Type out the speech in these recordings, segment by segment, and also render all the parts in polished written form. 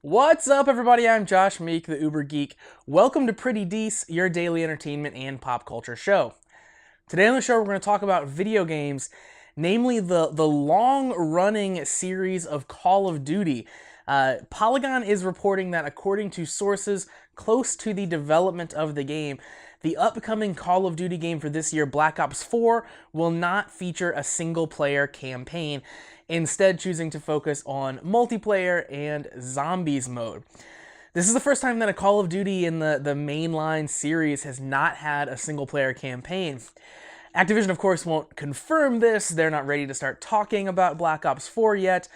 What's up, everybody? I'm Josh Meek, the Uber Geek. Welcome to Pretty Dece, your daily entertainment and pop culture show. Today on the show, we're going to talk about video games, namely the long-running series of Call of Duty. Polygon is reporting that according to sources close to the development of the game, the upcoming Call of Duty game for this year, Black Ops 4, will not feature a single-player campaign, instead choosing to focus on multiplayer and zombies mode. This is the first time that a Call of Duty in the mainline series has not had a single-player campaign. Activision, of course, won't confirm this. They're not ready to start talking about Black Ops 4 yet,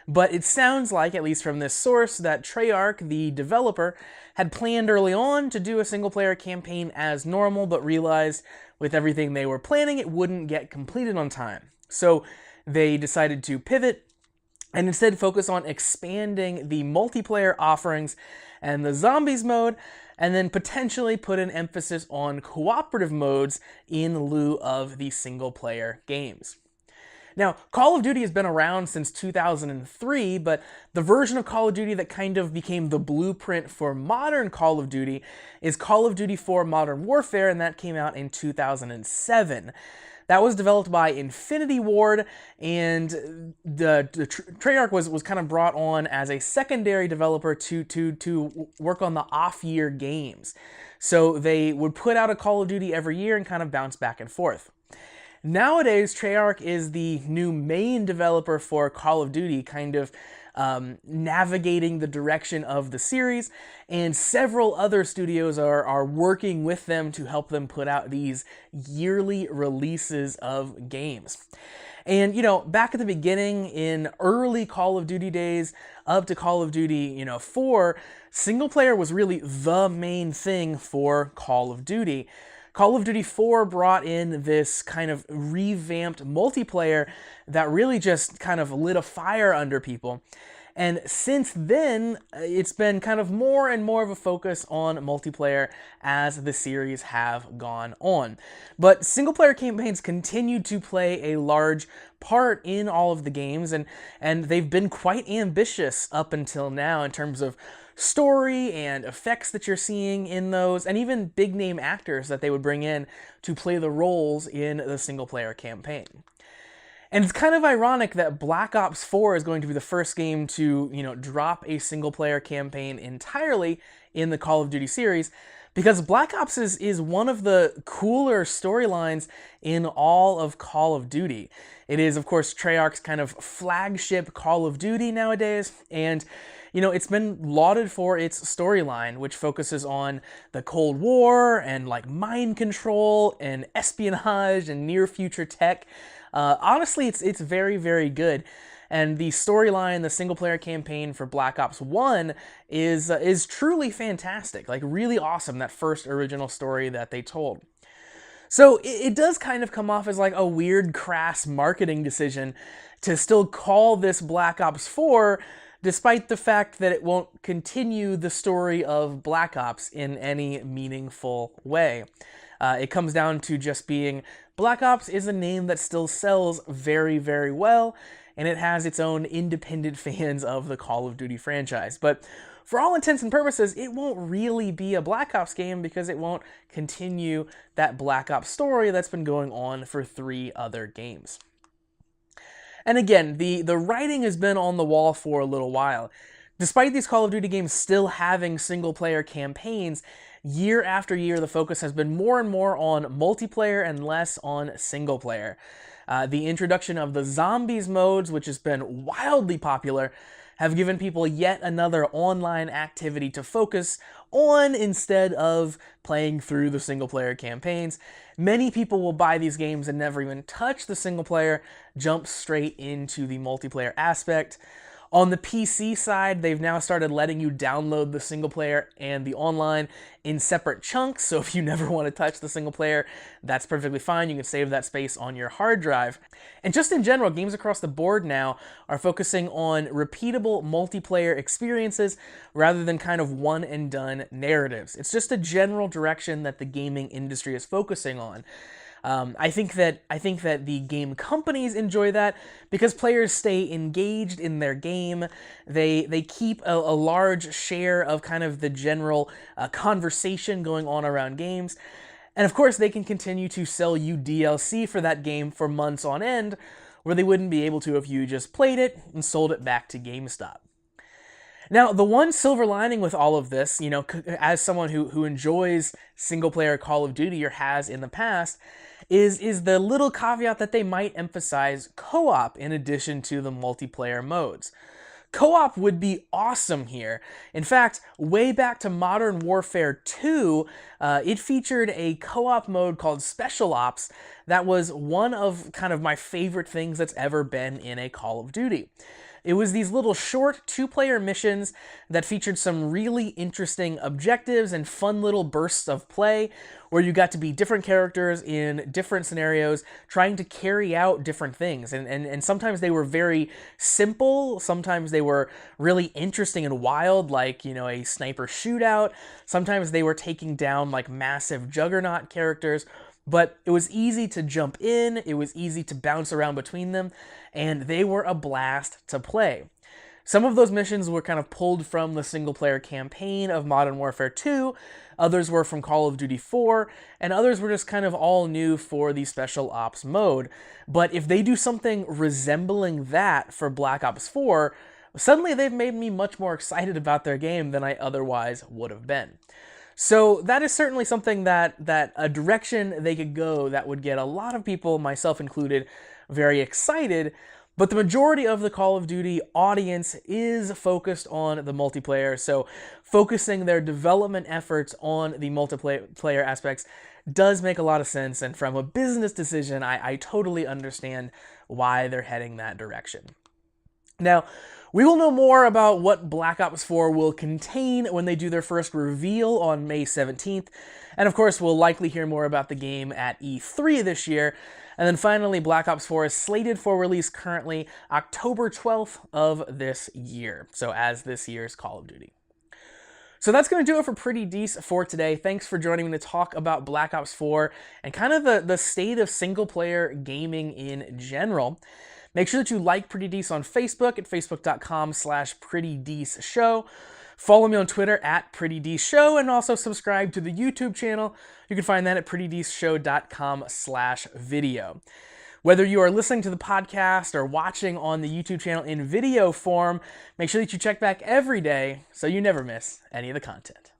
but it sounds like, at least from this source, that Treyarch, the developer, had planned early on to do a single-player campaign as normal, but realized with everything they were planning, it wouldn't get completed on time. So they decided to pivot and instead focus on expanding the multiplayer offerings and the zombies mode, and then potentially put an emphasis on cooperative modes in lieu of the single-player games. Now, Call of Duty has been around since 2003, but the version of Call of Duty that kind of became the blueprint for modern Call of Duty is Call of Duty 4 Modern Warfare, and that came out in 2007. That was developed by Infinity Ward, and Treyarch was kind of brought on as a secondary developer to work on the off-year games. So they would put out a Call of Duty every year and kind of bounce back and forth. Nowadays, Treyarch is the new main developer for Call of Duty, kind of navigating the direction of the series, and several other studios are working with them to help them put out these yearly releases of games. And, back at the beginning, in early Call of Duty days, up to Call of Duty, 4, single player was really the main thing for Call of Duty. Call of Duty 4 brought in this kind of revamped multiplayer that really just kind of lit a fire under people. And since then, it's been kind of more and more of a focus on multiplayer as the series have gone on. But single-player campaigns continue to play a large part in all of the games, and they've been quite ambitious up until now in terms of story and effects that you're seeing in those, and even big-name actors that they would bring in to play the roles in the single-player campaign. And it's kind of ironic that Black Ops 4 is going to be the first game to, drop a single-player campaign entirely in the Call of Duty series, because Black Ops is one of the cooler storylines in all of Call of Duty. It is, of course, Treyarch's kind of flagship Call of Duty nowadays, and it's been lauded for its storyline, which focuses on the Cold War and mind control and espionage and near-future tech. Honestly, it's very, very good. And the storyline, the single-player campaign for Black Ops 1 is truly fantastic, really awesome, that first original story that they told. So it does kind of come off as a weird, crass marketing decision to still call this Black Ops 4, despite the fact that it won't continue the story of Black Ops in any meaningful way. It comes down to just being Black Ops is a name that still sells very, very well, and it has its own independent fans of the Call of Duty franchise. But for all intents and purposes, it won't really be a Black Ops game because it won't continue that Black Ops story that's been going on for 3 other games. And again, the writing has been on the wall for a little while. Despite these Call of Duty games still having single-player campaigns, year after year the focus has been more and more on multiplayer and less on single-player. The introduction of the zombies modes, which has been wildly popular, have given people yet another online activity to focus on instead of playing through the single-player campaigns. Many people will buy these games and never even touch the single-player, jump straight into the multiplayer aspect. On the PC side, they've now started letting you download the single player and the online in separate chunks, so if you never want to touch the single player, that's perfectly fine. You can save that space on your hard drive. And just in general, games across the board now are focusing on repeatable multiplayer experiences rather than kind of one-and-done narratives. It's just a general direction that the gaming industry is focusing on. I think that the game companies enjoy that because players stay engaged in their game. They keep a large share of kind of the general conversation going on around games. And of course, they can continue to sell you DLC for that game for months on end, where they wouldn't be able to if you just played it and sold it back to GameStop. Now, the one silver lining with all of this, as someone who enjoys single-player Call of Duty or has in the past, is the little caveat that they might emphasize co-op in addition to the multiplayer modes. Co-op would be awesome here. In fact, way back to Modern Warfare 2, it featured a co-op mode called Special Ops that was one of kind of my favorite things that's ever been in a Call of Duty. It was these little short two-player missions that featured some really interesting objectives and fun little bursts of play where you got to be different characters in different scenarios trying to carry out different things. And sometimes they were very simple, sometimes they were really interesting and wild, like, a sniper shootout. Sometimes they were taking down like massive juggernaut characters. But it was easy to jump in, it was easy to bounce around between them, and they were a blast to play. Some of those missions were kind of pulled from the single-player campaign of Modern Warfare 2, others were from Call of Duty 4, and others were just kind of all new for the Special Ops mode. But if they do something resembling that for Black Ops 4, suddenly they've made me much more excited about their game than I otherwise would have been. So that is certainly something that a direction they could go that would get a lot of people, myself included, very excited. But the majority of the Call of Duty audience is focused on the multiplayer, so focusing their development efforts on the multiplayer aspects does make a lot of sense, and from a business decision, I totally understand why they're heading that direction. Now, we will know more about what Black Ops 4 will contain when they do their first reveal on May 17th, and of course we'll likely hear more about the game at E3 this year. And then finally, Black Ops 4 is slated for release currently October 12th of this year, so as this year's Call of Duty. So that's going to do it for Pretty Dece for today. Thanks for joining me to talk about Black Ops 4 and kind of the state of single-player gaming in general. Make sure that you like Pretty Dece on Facebook at facebook.com/PrettyDeceShow. Follow me on Twitter at PrettyDeceShow, and also subscribe to the YouTube channel. You can find that at PrettyDeceShow.com/video. Whether you are listening to the podcast or watching on the YouTube channel in video form, make sure that you check back every day so you never miss any of the content.